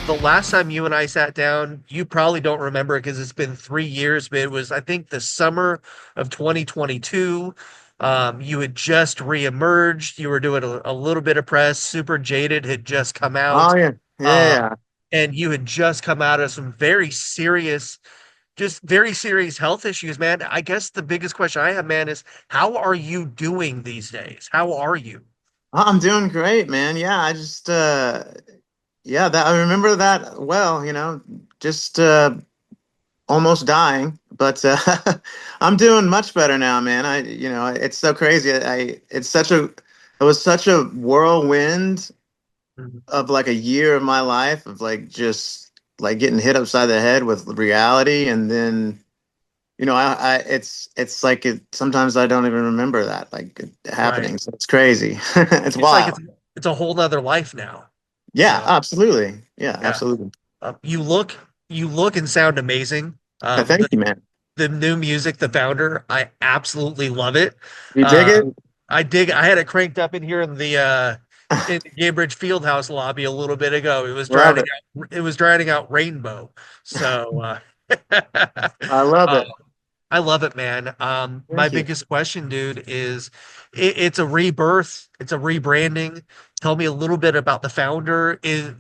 the last time you and I sat down, you probably don't remember it because it's been 3 years, but it was, I think, the summer of 2022. You had just reemerged. You were doing a little bit of press. Super Jaded had just come out. Oh yeah, yeah, Um, yeah. and you had just come out of some just very serious health issues, man. I guess the biggest question I have, man, is how are you doing these days? How are you? I'm doing great, man. Yeah, I just yeah, that I remember that well, just almost dying, but I'm doing much better now, man. It's so crazy. It was such a whirlwind Mhm. of like a year of my life of like just like getting hit upside the head with reality, and then it's like sometimes I don't even remember that like it Right. happening. So it's crazy. It's It's like wild. it's a whole nother life now. Yeah, So absolutely. Yeah, yeah, absolutely. you look and sound amazing. Thank you, man. The new music, the founder, I absolutely love it. You dig Uh, it? I dig. I had it cranked up in here in the Gainbridge Fieldhouse lobby a little bit ago. Love it. It was drowning out Rainbow. So I love uh, it. I love it, man. My Thank you. biggest question, dude, is it's a rebirth, it's a rebranding. Tell me a little bit about the founder. Is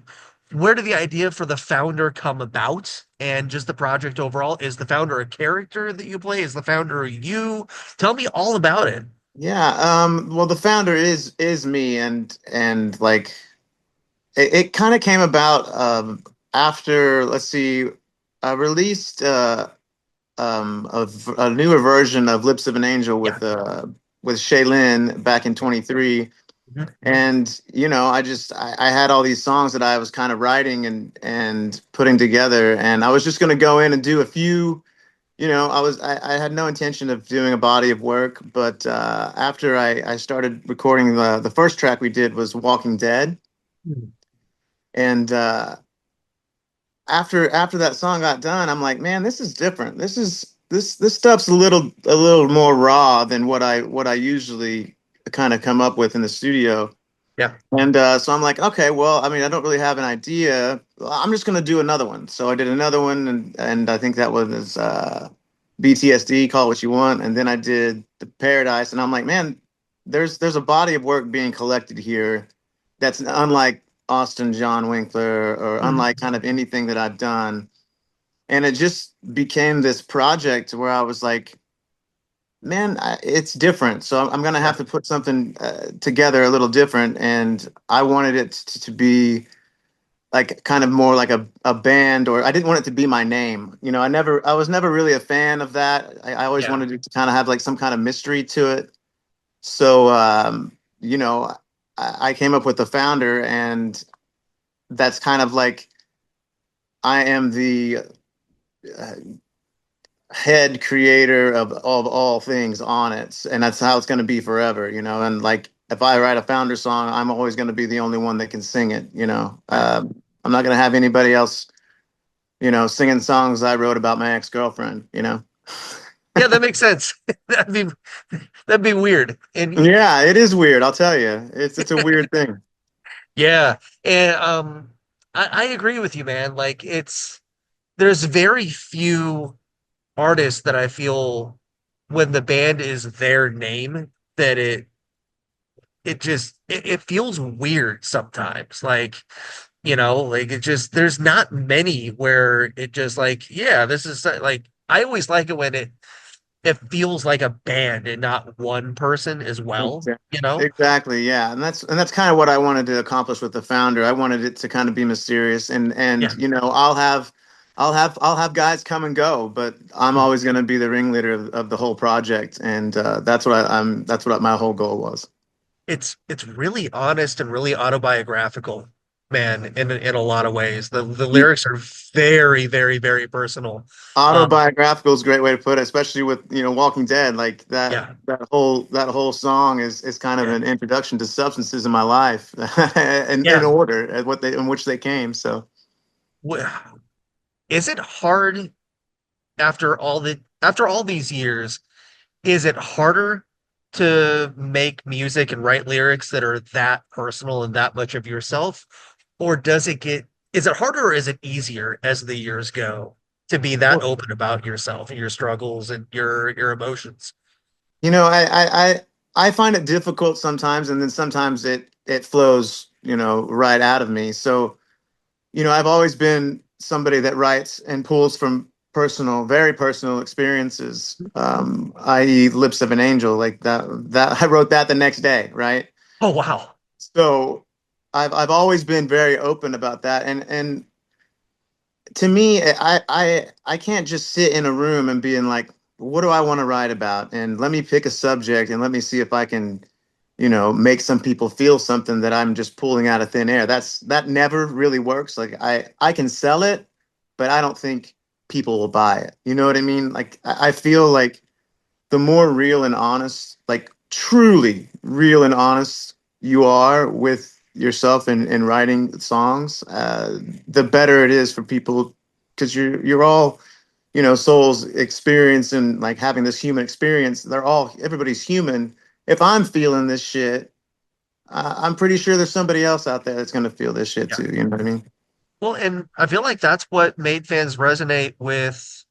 where did the idea for the founder come about, and just the project overall? Is the founder a character that you play? Is the founder you? Tell me all about it. Yeah, well the founder is me, and like it kind of came about after, let's see, I released a newer version of Lips of an Angel Yeah. with Shaylin back in 23. Mhm. And I had all these songs that I was kind of writing and putting together, and I was just going to go in and do a few. I had no intention of doing a body of work, but after I started recording, the first track we did was Walking Dead. And after that song got done, I'm like, man, this is different. This stuff's a little more raw than what I usually kind of come up with in the studio. Yeah. And so I'm like, okay, well, I mean, I don't really have an idea. I'm just gonna do another one. So I did another one, and I think that was BTSD, Call It What You Want. And then I did the Paradise, and I'm like, man, there's a body of work being collected here that's unlike Austin John Winkler, or Mhm. unlike kind of anything that I've done. And it just became this project where I was like, man, it's different. So I'm gonna Yeah. have to put something together a little different, and I wanted it to be like kind of more like a band, or I didn't want it to be my name. I was never really a fan of that. I always Yeah. wanted it to kind of have like some kind of mystery to it. So I came up with the founder, and that's kind of like I am the uh, head creator of all things on it, and that's how it's going to be forever. And like if I write a founder song, I'm always going to be the only one that can sing it. Right. I'm not going to have anybody else singing songs I wrote about my ex-girlfriend. Yeah, that makes sense. That'd be that'd be weird. And Yeah, it is weird, I'll tell you. It's a weird thing. yeah, and I agree with you, man. Like there's very few artists that I feel when the band is their name that it feels weird sometimes. Like, like it just there's not many where it just like, yeah, this is like I always like it when it feels like a band and not one person as well, Exactly. you know? Exactly, yeah. And that's kind of what I wanted to accomplish with the founder. I wanted it to kind of be mysterious, and Yeah. I'll have guys come and go, but I'm always going to be the ringleader of the whole project, and that's what my whole goal was. It's really honest and really autobiographical, man, in a lot of ways. The lyrics are very, very, very personal. Um, Autobiographical is a great way to put it, especially with Walking Dead. Like that yeah, that whole song is kind of yeah, an introduction to substances in my life, in yeah. order at what they in which they came. So Is it hard after all these years? Is it harder to make music and write lyrics that are that personal and that much of yourself, or does it get Is it harder or is it easier as the years go to be that Well, open about yourself and your struggles and your emotions? you know, I find it difficult sometimes, and then sometimes it flows, right out of me. So, I've always been somebody that writes and pulls from very personal experiences, i.e., Lips of an Angel, like that I wrote that the next day, right? Oh wow. So I've always been very open about that, and to me, I can't just sit in a room and being like, what do I want to write about? And let me pick a subject and let me see if I can, make some people feel something that I'm just pulling out of thin air. That never really works. Like I can sell it, but I don't think people will buy it. You know what I mean? Like I feel like the more real and honest, like truly real and honest you are with yourself in writing songs, the better it is for people, because you're all, souls experience and like having this human experience. Everybody's human. If I'm feeling this shit, I'm pretty sure there's somebody else out there that's gonna feel this shit Yeah. too. You know what I mean? Well, and I feel like that's what made fans resonate with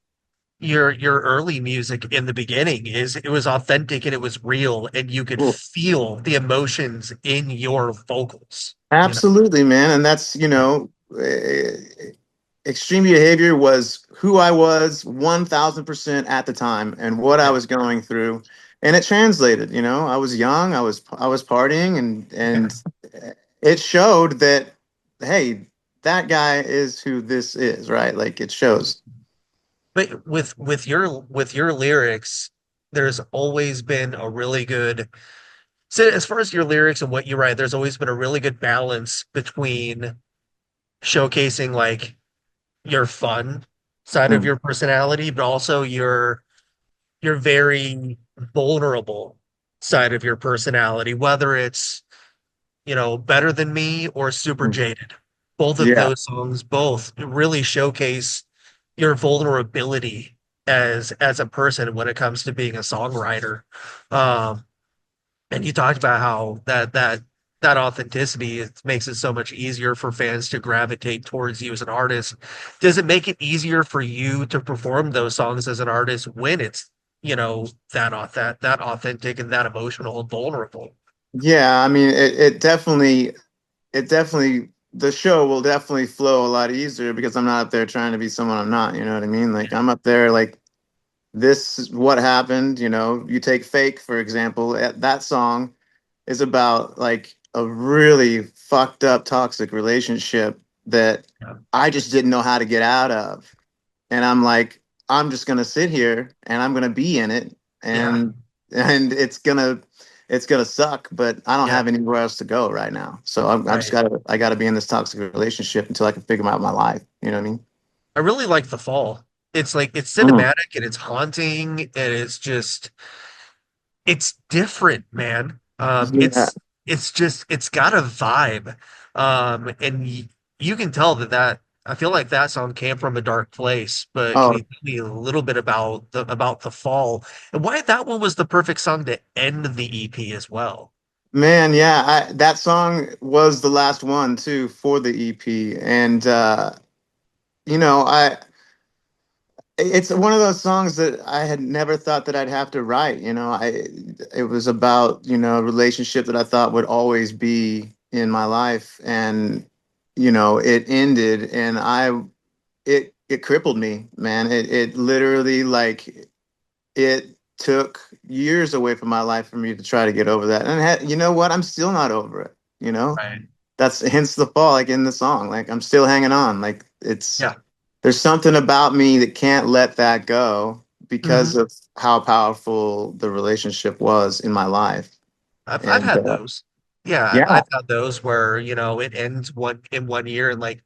your early music in the beginning is it was authentic and it was real and you could Cool. feel the emotions in your vocals, you know? Absolutely, man. And that's, extreme behavior was who I was 1000% at the time and what I Yeah. was going through. And it translated, I was young, I was partying, and it showed that, hey, that guy is who this is, right? Like it shows. But with your lyrics, there's always been a really good so as far as your lyrics and what you write, there's always been a really good balance between showcasing like your fun side of Mm, your personality, but also your very vulnerable side of your personality, whether it's, Better Than Me or Super mm. Jaded. Both of Yeah. those songs both really showcase your vulnerability as a person when it comes to being a songwriter. Um, and you talked about how that authenticity it makes it so much easier for fans to gravitate towards you as an artist. Does it make it easier for you to perform those songs as an artist when it's, that authentic and that emotional and vulnerable? Yeah, I mean, it definitely the show will definitely flow a lot easier because I'm not up there trying to be someone I'm not, you know what I mean? Like I'm up there like, this is what happened. You take Fake, for example. That song is about like a really fucked up toxic relationship that Yeah. I just didn't know how to get out of. And I'm like, I'm just gonna sit here and I'm gonna be in it, Yeah. and it's gonna suck, but I don't Yeah. have anywhere else to go right now. So Right. I gotta be in this toxic relationship until I can figure out my life. You know what I mean? I really like The Fall. It's like it's Mm. cinematic and it's haunting and it's different, man. Yeah. It's just it's got a vibe. And you can tell that I feel like that song came from a dark place, but can Oh you tell me a little bit about the fall and why that one was the perfect song to end the EP as well? man, yeah. That song was the last one too for the EP, and I it's one of those songs that I had never thought that I'd have to write. It was about, a relationship that I thought would always be in my life, and it ended, and it crippled me, man. It literally, like, it took years away from my life for me to try to get over that. And you know what? I'm still not over it, you know? Right. That's hence the fall, like in the song. Like I'm still hanging on. Like Yeah. there's something about me that can't let that go because Hmm. of how powerful the relationship was in my life. I've And had those. Yeah, yeah, I've had those where, it ends one year and like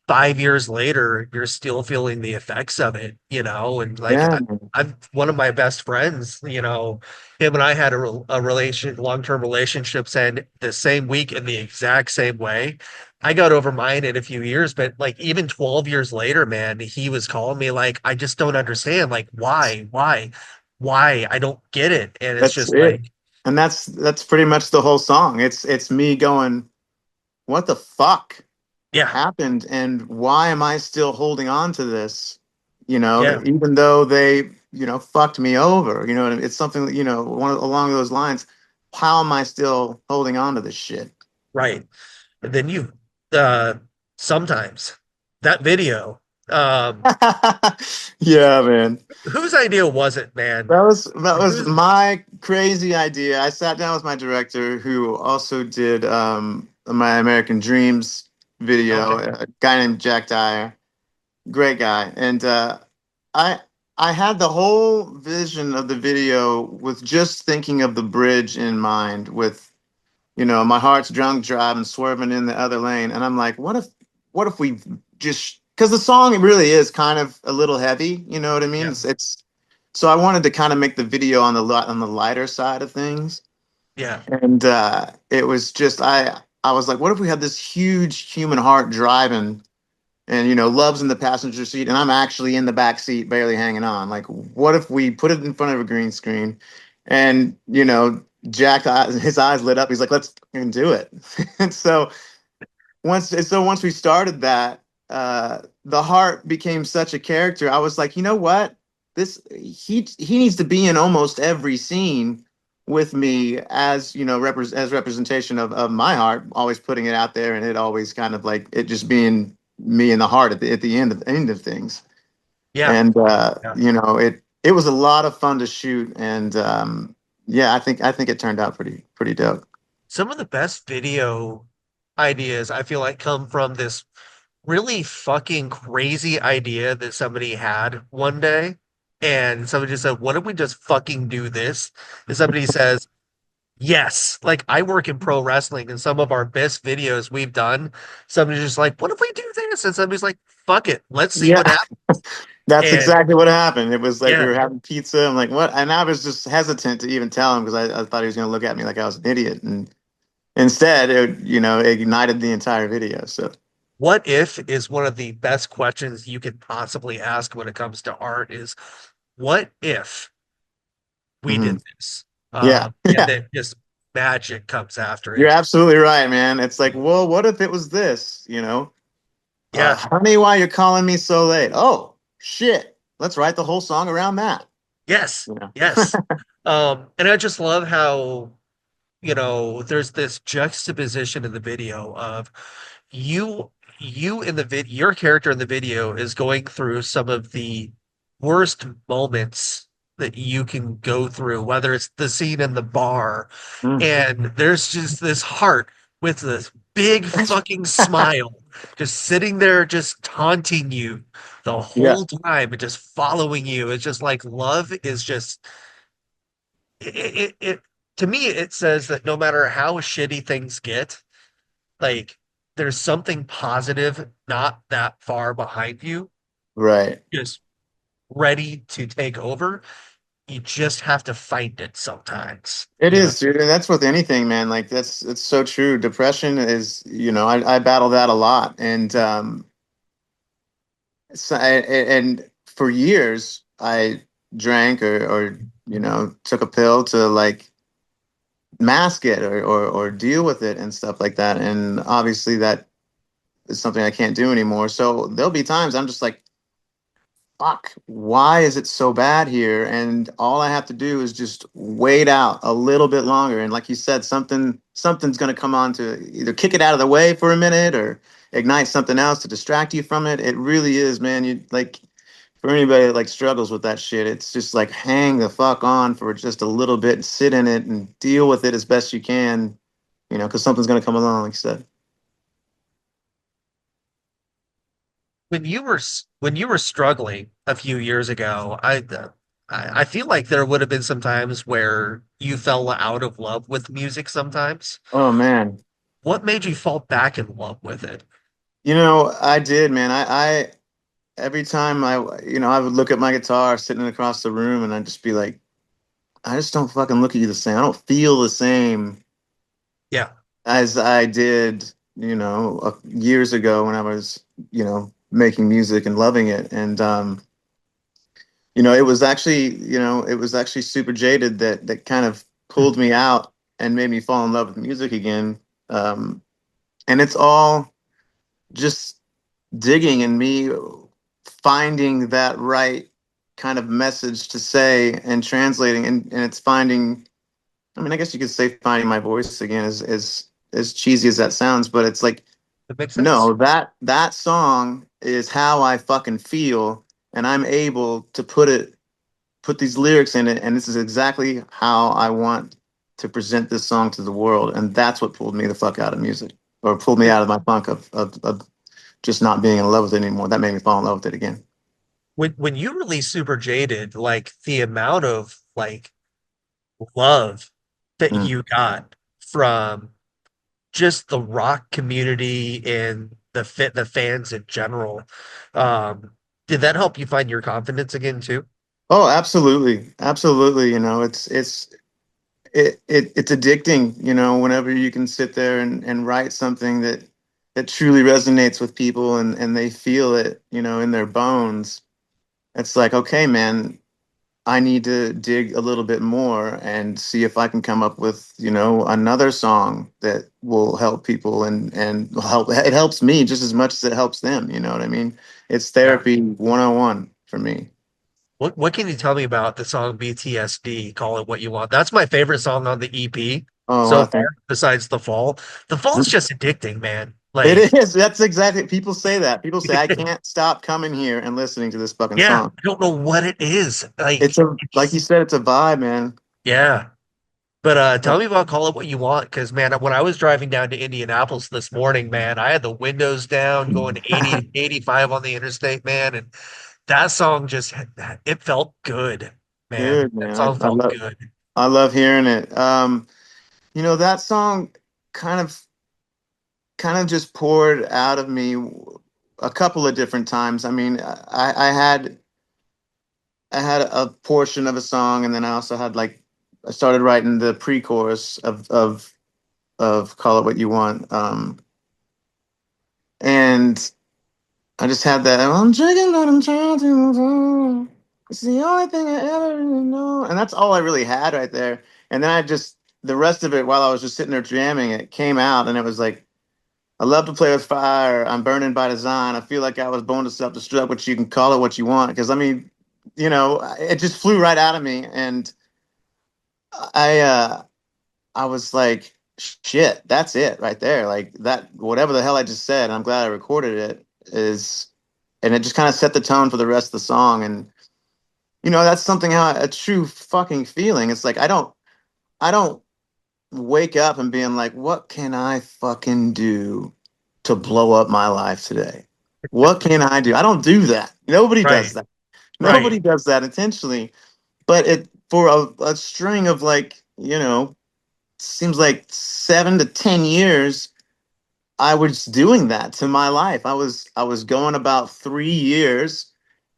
5 years later, you're still feeling the effects of it, and like yeah, I'm one of my best friends, him and I had a relation, long-term relationships, and the same week in the exact same way. I got over mine in a few years, but like even 12 years later, man, he was calling me like, I just don't understand. Like, why? I don't get it. And it's that's just it. like, And that's pretty much the whole song. It's me going, what the fuck? Yeah. happened, and why am I still holding on to this? Yeah. Even though they, fucked me over. You know what I mean? It's something that, along those lines. How am I still holding on to this shit? Right. And then you uh sometimes that video, um, Yeah, man. whose idea was it, man? That was Who's my crazy idea. I sat down with my director, who also did my American Dreams video, okay. a guy named Jack Dyer, great guy, and I I had the whole vision of the video with just thinking of the bridge in mind, with my heart's drunk driving, swerving in the other lane, and I'm like, what if we just, because the song really is kind of a little heavy, you know what I mean? Yeah. It's so I wanted to kind of make the video on the lighter side of things, Yeah. and it was just I was like, what if we had this huge human heart driving, and Love's in the passenger seat, and I'm actually in the back seat, barely hanging on. Like, what if we put it in front of a green screen, and Jack, his eyes lit up. He's like, let's fucking do it. And once we started that, the heart became such a character. I was like, you know what? This he needs to be in almost every scene with me, as as representation of my heart, always putting it out there, and it always kind of like it just being me in the heart at the end of things. Yeah. And Yeah. it was a lot of fun to shoot, and yeah, I think it turned out pretty dope. Some of the best video ideas I feel like come from this really fucking crazy idea that somebody had one day. And somebody just said, what if we just fucking do this? And somebody says, yes. Like I work in pro wrestling and some of our best videos we've done, somebody's just like, what if we do this? And somebody's like, fuck it. Let's see Yeah, what happens. that's And exactly what happened. It was like we yeah, were having pizza. I'm like, what? And I was just hesitant to even tell him, because I thought he was going to look at me like I was an idiot. And instead, it ignited the entire video. So, what if is one of the best questions you could possibly ask when it comes to art is what if we did mhm. this? Yeah, And yeah, then just magic comes after you're it. absolutely right, man. It's like, well, what if it was this? Yeah. Honey, why you're calling me so late? Oh, shit. Let's write the whole song around that. Yes. You know? Yes. And I just love how, there's this juxtaposition in the video of you you in the your character in the video is going through some of the worst moments that you can go through, whether it's the scene in the bar, Mm. and there's just this heart with this big fucking smile just sitting there just taunting you the Yeah, whole time and just following you. It's just like love is just it to me it says that no matter how shitty things get, like there's something positive not that far behind you, right. just ready to take over. You just have to find it sometimes, It you know? is, dude. And that's with anything, man. Like, it's so true. Depression is, I battle that a lot. And, and for years, I drank, or took a pill to like mask it, or deal with it and stuff like that. And obviously that is something I can't do anymore. So there'll be times I'm just like, fuck, why is it so bad here? And all I have to do is just wait out a little bit longer. And like you said, something's gonna come on to either kick it out of the way for a minute, or ignite something else to distract you from it. It really is, man. You like, for anybody that like struggles with that shit, it's just like hang the fuck on for just a little bit and sit in it and deal with it as best you can, because something's gonna come along, like you said. When you were struggling a few years ago, I feel like there would have been some times where you fell out of love with music sometimes. Oh man. What made you fall back in love with it? I did, man. I every time I would look at my guitar sitting across the room, and I'd just be like, I just don't fucking look at you the same. I don't feel the same Yeah. as I did, years ago, when I was, making music and loving it. And, it was actually Super Jaded that kind of pulled me out and made me fall in love with music again. And it's all, just digging and me finding that right kind of message to say and translating, and it's finding, I mean, I guess you could say finding my voice again, as cheesy as that sounds, but it's like, That makes sense. no, that song is how I fucking feel, and I'm able to put these lyrics in it, and this is exactly how I want to present this song to the world, and that's what pulled me the fuck out of music, or pulled me out of my funk of just not being in love with it anymore. That made me fall in love with it again. When you release Super Jaded, like the amount of like love that Mm. you got from just the rock community and the fans in general, um, did that help you find your confidence again too? Oh, absolutely, absolutely. You know, it's addicting. You know, whenever you can sit there and write something that truly resonates with people and they feel it, you know, in their bones. It's like, okay, man, I need to dig a little bit more and see if I can come up with, you know, another song that will help people and help. It helps me just as much as it helps them. You know what I mean? It's Yeah. therapy 101 for me. What can you tell me about the song BTSD, Call It What You Want? That's my favorite song on the EP Oh, so I far, think besides The Fall. The Fall's just addicting, man. it Like, is. That's exactly. People say that. People say I can't stop coming here and listening to this fucking yeah, song. I don't know what it is. It's Like, a like you it's said, it's a vibe, man. yeah. But tell me about Call It What You Want, because man, when I was driving down to Indianapolis this morning, man, I had the windows down, going 80, 85 on the interstate, man, and that song just it felt good, man. Good, That man. song felt good. I love hearing it. You know, that song kind of kind of just poured out of me a couple of different times. I mean, I had a portion of a song, and then I also had like I started writing the pre-chorus of "Call It What You Want," and I just had that. I'm drinking, but I'm trying to move on. It's the only thing I ever really know, and that's all I really had right there. And then I just the rest of it, while I was just sitting there jamming, it came out, and it was like. I love to play with fire. I'm burning by design. I feel like I was born to self-destruct, but you can call it what you want. Because I mean, you know, it just flew right out of me, and I uh, I was like, shit, that's it right there. Like that, whatever the hell I just said. I'm glad I recorded it. Is and it just kind of set the tone for the rest of the song. And you know, that's something how a true fucking feeling. It's like I don't wake up and being like, what can I fucking do to blow up my life today? What can I do? I don't do that. Nobody does Right, that. right. Nobody does that intentionally. But it for a string of like, you know, seems like 7 to 10 years, I was doing that to my life. I was going about 3 years,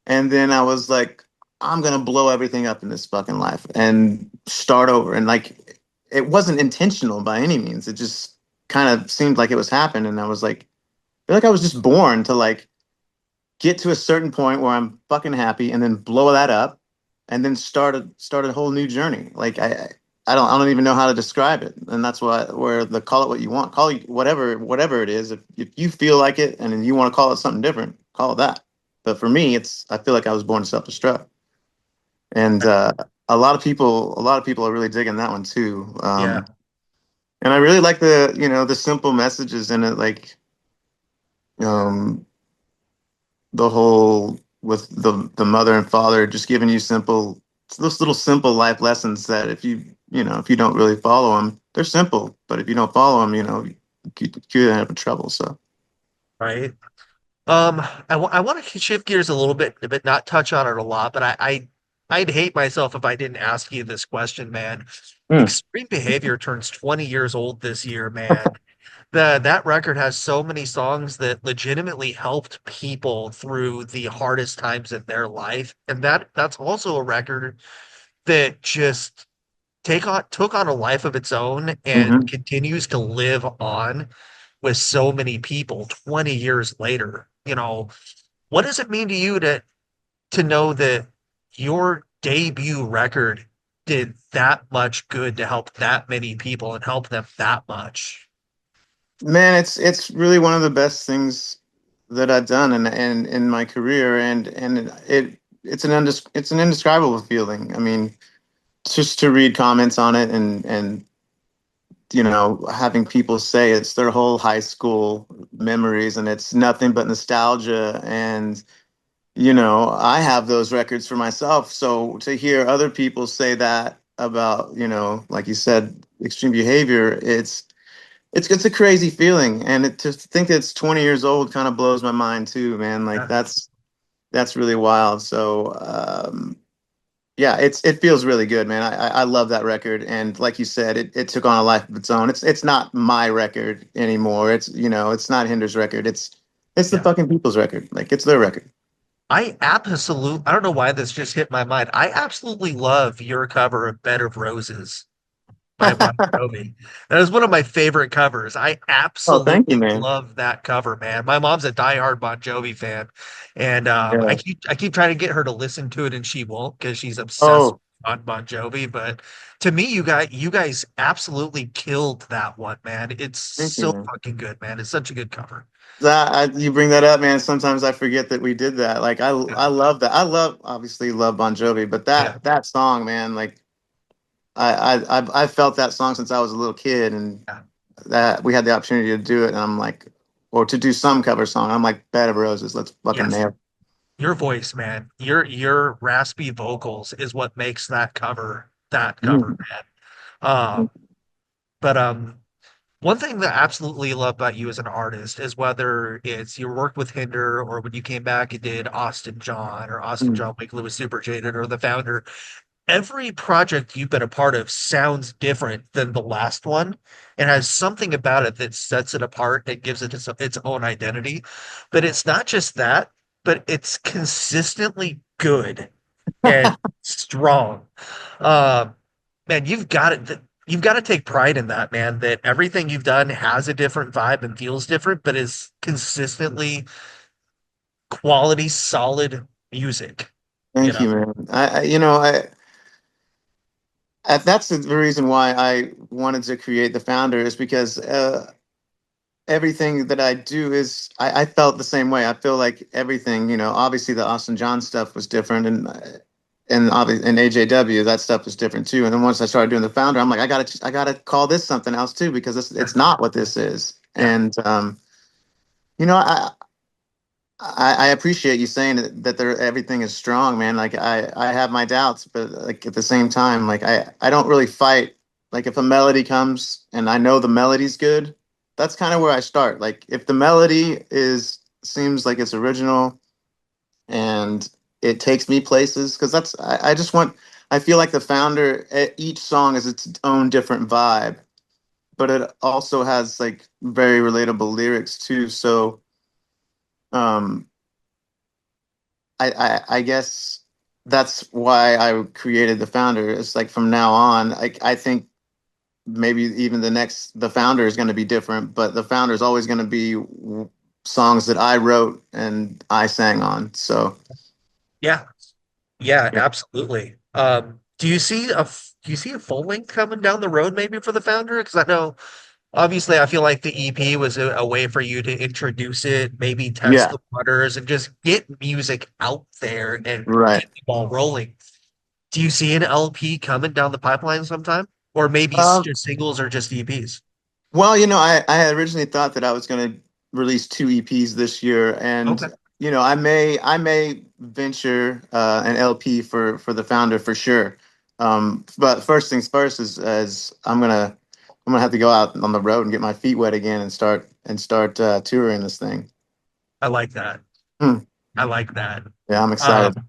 and then I was like, I'm gonna blow everything up in this fucking life and start over. And like, it wasn't intentional by any means. It just kind of seemed like it was happening. And I was like, I feel like I was just born to like get to a certain point where I'm fucking happy, and then blow that up, and then start a whole new journey. Like I don't even know how to describe it, and that's why where the call it what you want, call it whatever it is. If you feel like it, and then you want to call it something different, call it that. But for me, it's I feel like I was born to self destruct, and a lot of people are really digging that one too. Yeah. And I really like the you know the simple messages in it, like um, the whole with the mother and father just giving you simple those little simple life lessons that if you know if you don't really follow them, they're simple, but if you don't follow them, you know you could end up in trouble. So Right. I want to shift gears a little bit, but not touch on it a lot. But I'd hate myself if I didn't ask you this question, man. Hmm. Extreme Behavior turns 20 years old this year, man. That record has so many songs that legitimately helped people through the hardest times in their life, and that's also a record that just took on a life of its own and Hmm. continues to live on with so many people 20 years later. You know, what does it mean to you to know that your debut record did that much good to help that many people and help them that much? Man, it's really one of the best things. that I've done and in my career, and it's an indescribable feeling. I mean, just to read comments on it and having people say it's their whole high school memories and it's nothing but nostalgia. And I have those records for myself, so to hear other people say that about, like you said, extreme behavior, it's a crazy feeling. And to think that it's 20 years old kind of blows my mind too, man. Like Yeah. that's really wild. So yeah, it feels really good, man. I love that record, and like you said, it took on a life of its own. It's not my record anymore. It's not Hinder's record. It's the Yeah. fucking people's record. Like, it's their record. I don't know why this just hit my mind. I absolutely love your cover of Bed of Roses by Bon Jovi. That is one of my favorite covers. I Oh, thank you, absolutely man. love that cover, man. My mom's a diehard Bon Jovi fan, and Yeah. I keep trying to get her to listen to it, and she won't because she's obsessed Oh, on Bon Jovi. But to me, you guys absolutely killed that one, man. It's thank you, so man. fucking good, man. It's such a good cover. You bring that up, man. Sometimes I forget that we did that. Like, Yeah, I love that. I obviously love Bon Jovi, but yeah, that song, man, like I felt that song since I was a little kid, and yeah. that we had the opportunity to do it, and I'm like, or to do some cover song. I'm like, Bed of Roses. Let's fucking Yes. nail it. Your voice, man. Your raspy vocals is what makes that cover, Mhm. man. But one thing that I absolutely love about you as an artist is whether it's your work with Hinder or when you came back and did Austin John or Austin Mhm. John Winkler with Super Jaded or the founder, every project you've been a part of sounds different than the last one and has something about it that sets it apart that gives it its own identity. But it's not just that, but it's consistently good and strong. Uh, Man, you've got to take pride in that, man, that everything you've done has a different vibe and feels different, but is consistently quality, solid music, you Thank know? you, man. That's the reason why I wanted to create the founder, is because everything that I do I felt the same way. I feel like everything, obviously the Austin John stuff was different, and obviously in AJW that stuff was different too. And then once I started doing the founder, I'm like, I gotta call this something else too, because it's not what this is. Yeah. And you know, I I appreciate you saying that everything is strong, man. Like, I have my doubts, but like at the same time, like I don't really fight. Like, if a melody comes and I know the melody's good, that's kind of where I start. Like, if the melody is seems like it's original and it takes me places, because I just want, I feel like the founder, each song is its own different vibe, but it also has like very relatable lyrics too. So um I guess that's why I created the founder. It's like, from now on, I think maybe even the founder is going to be different, but the founder is always going to be songs that I wrote and I sang on. So Yeah. Yeah, yeah, absolutely. Do you see a full length coming down the road maybe for the founder? Because I know obviously I feel like the EP was a way for you to introduce it, maybe test yeah, the waters and just get music out there and right. get the ball rolling. Do you see an LP coming down the pipeline sometime? Or maybe Um, just singles or just EPs? well, I had originally thought that I was going to release two EPs this year, and Okay. I may venture an LP for the founder for sure. But first things first is I'm gonna have to go out on the road and get my feet wet again and start touring this thing. I like that. Hmm. I like that. Yeah, I'm excited. Um,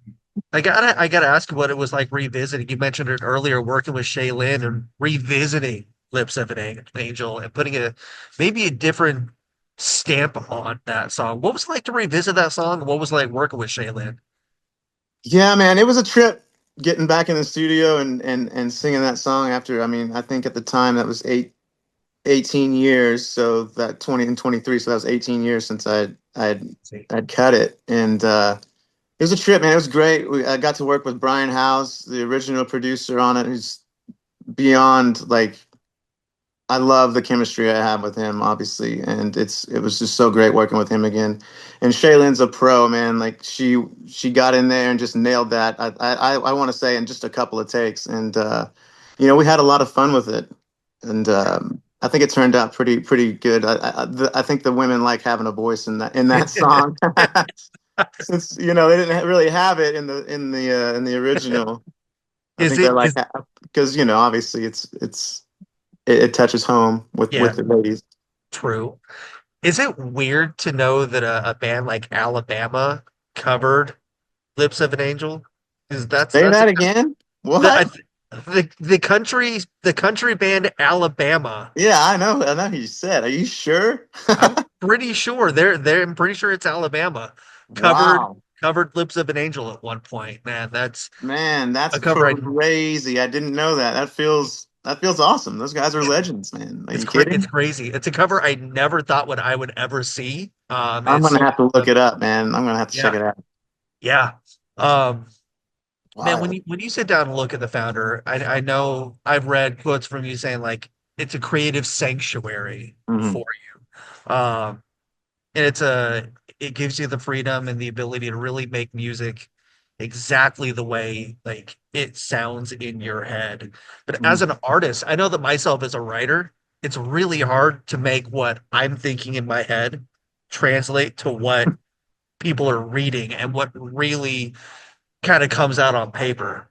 I gotta ask you what it was like revisiting. You mentioned it earlier, working with Shay Lynn and revisiting Lips of an Angel and putting maybe a different stamp on that song. What was it like to revisit that song? What was it like working with Shay Lynn? Yeah, man, it was a trip getting back in the studio and singing that song after. I mean, I think at the time that was 18 years, so that 20 and 23, so that was 18 years since I'd cut it. And it was a trip, man. It was great. I got to work with Brian House, the original producer on it, who's beyond like I love the chemistry I have with him, obviously, and it was just so great working with him again. And Shaylin's a pro, man. Like she got in there and just nailed that. I want to say in just a couple of takes, and we had a lot of fun with it, and I think it turned out pretty good. I think the women like having a voice in that song, since they didn't really have it in the original. I Is think they it like is because obviously it touches home yeah, with the ladies. true. Is it weird to know that a band like Alabama covered Lips of an Angel? Because Say that's a that again. the I, What? th- the country band Alabama. Yeah, I know who you said. Are you sure? I'm pretty sure I'm pretty sure it's Alabama covered Wow, covered Lips of an Angel at one point. Man, that's man, that's a cover. crazy. I didn't know that. That feels awesome. Those guys are legends, man. Are you It's kidding? crazy. It's a cover I never thought I would ever see. I'm It's gonna so have to look it up, man. I'm gonna have to check yeah, it out. yeah. Um, Man, Wild. when you sit down and look at the founder, I know I've read quotes from you saying like it's a creative sanctuary Hmm. for you. And it gives you the freedom and the ability to really make music exactly the way like it sounds in your head. But as an artist, I know that myself as a writer, it's really hard to make what I'm thinking in my head translate to what people are reading and what really kind of comes out on paper.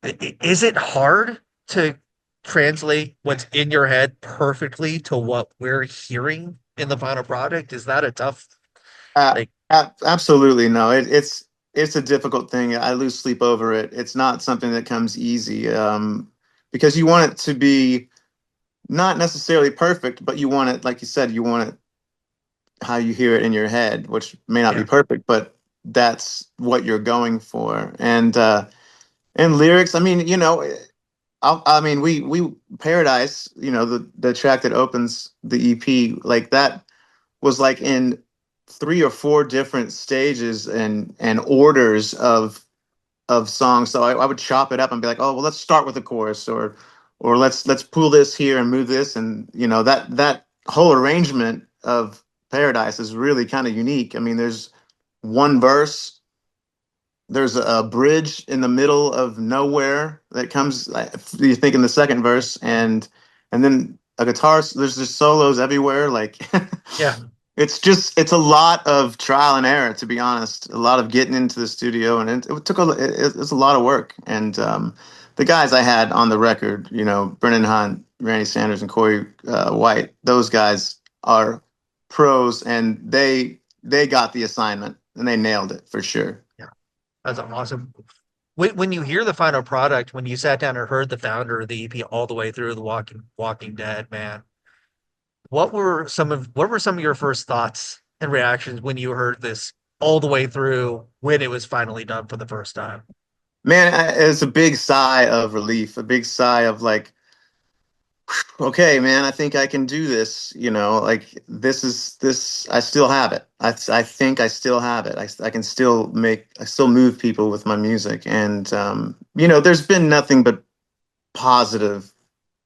Is it hard to translate what's in your head perfectly to what we're hearing in the final product? Is that a tough, like, Absolutely no. It's a difficult thing. I lose sleep over it. It's not something that comes easy, because you want it to be not necessarily perfect, but you want it, like you said, you want it how you hear it in your head, which may not be yeah, perfect, but that's what you're going for. And lyrics, I mean, I mean, we Paradise, the track that opens the EP, like that was like in three or four different stages and orders of songs. So I would chop it up and be like, oh well, let's start with the chorus, or let's pull this here and move this, and that whole arrangement of Paradise is really kind of unique. I mean, there's one verse, there's a bridge in the middle of nowhere that comes. You think in the second verse, and then a guitar. There's just solos everywhere. Like yeah. it's a lot of trial and error, to be honest. A lot of getting into the studio, and it took it's a lot of work. And the guys I had on the record, Brennan Hunt, Randy Sanders, and Corey White, those guys are pros, and they got the assignment and they nailed it for sure. Yeah, that's awesome. When you hear the final product, when you sat down and heard the founder of the EP all the way through the Walking Dead, man, what were some of your first thoughts and reactions when you heard this all the way through when it was finally done for the first time? Man, it's a big sigh of relief, a big sigh of like, okay, man, I think I can do this. Like this. I still have it. I think I still have it. I can I still move people with my music, and there's been nothing but positive,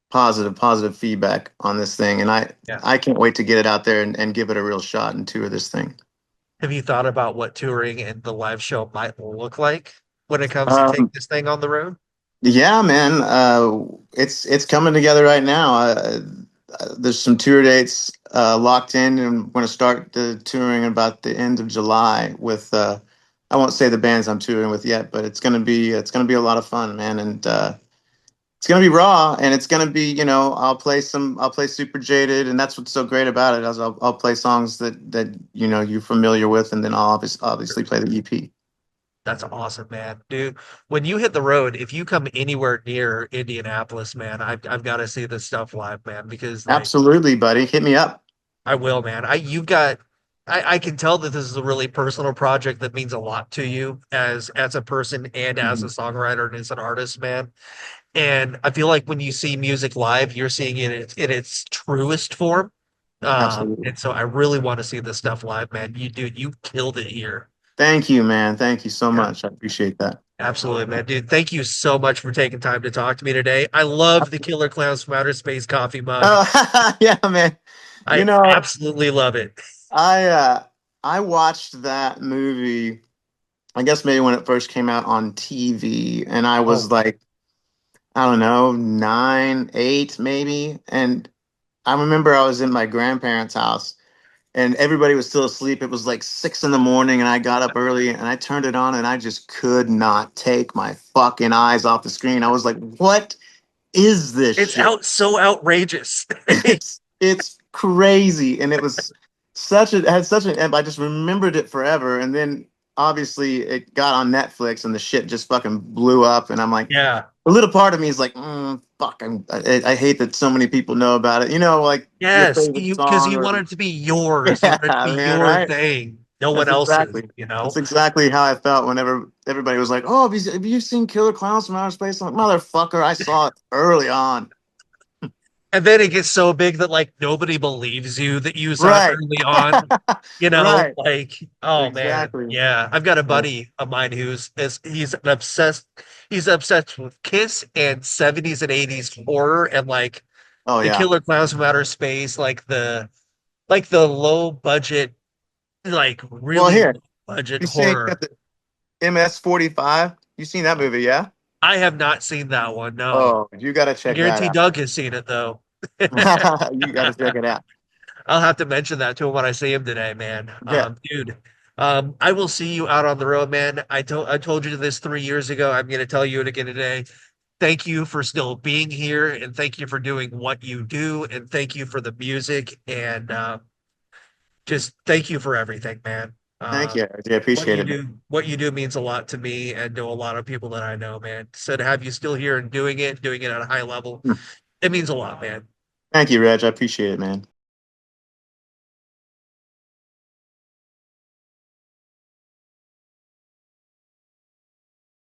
positive feedback on this thing, and Yeah. I can't wait to get it out there and give it a real shot and tour this thing. Have you thought about what touring and the live show might look like when it comes to taking Um, this thing on the road? Yeah, man. It's coming together right now. There's some tour dates locked in, and we're going to start the touring about the end of July with. I won't say the bands I'm touring with yet, but it's gonna be a lot of fun, man, and it's gonna be raw, and it's gonna be I'll play Super Jaded, and that's what's so great about it. I'll play songs that you're familiar with, and then I'll obviously play the EP. That's awesome, man. Dude, when you hit the road, if you come anywhere near Indianapolis, man, I've got to see this stuff live, man, because like Absolutely, buddy. Hit me up. I will, man. I can tell that this is a really personal project that means a lot to you as a person and as a Mhm. songwriter and as an artist, man. And I feel like when you see music live, you're seeing it in its truest form. Absolutely. And so I really want to see this stuff live, man. You killed it here. Thank you, man. Thank you so Yeah. much. I appreciate that. Absolutely, man. Dude, thank you so much for taking time to talk to me today. I love the Killer Clowns from Outer Space coffee mug. Oh, yeah, man. You I know, absolutely love it. I uh I watched that movie, I guess maybe when it first came out on TV, and I was Oh, like, I don't know, 9, 8 maybe. And I remember I was in my grandparents' house and everybody was still asleep. It was like 6 in the morning, and I got up early and I turned it on and I just could not take my fucking eyes off the screen. I was like, what is this it's shit? out so outrageous. It's crazy, and it was such a had such an. I just remembered it forever, and then obviously it got on Netflix, and the shit just fucking blew up, and I'm like, Yeah. a little part of me is like, fuck, I hate that so many people know about it. You know, like your Yes, favorite you because song, you or want it to be yours. You yeah, want it to be man, your right? thing. No one That's else's, exactly. you That's know? exactly how I felt whenever everybody was like, "Oh, have you seen Killer Clowns from Outer Space?" I'm like, "Motherfucker, I saw it early on." And then it gets so big that like nobody believes you that you saw it Right. early on. You know, Right. like, oh man, Exactly. yeah. I've got a Yeah. buddy of mine he's obsessed with Kiss and 70s and 80s horror and like Oh the yeah. Killer Clowns from Outer Space, like the low budget, like Well, really here, low budget you saying you horror. got the MS-45? You seen that movie, yeah? I have not seen that one, no. Oh, you got to I check that guarantee out. Doug has seen it though. You got to check it out. I'll have to mention that to him when I see him today, man. Yeah. Dude, I will see you out on the road, man. I told you this 3 years ago. I'm gonna tell you it again today. Thank you for still being here, and thank you for doing what you do, and thank you for the music, and just thank you for everything, man. Thank Uh, you. I appreciate it, man. what you do means a lot to me and to a lot of people that I know, man. So to have you still here and doing it at a high level, Hmm. it means a lot, man. Thank you, Reg. I appreciate it, man.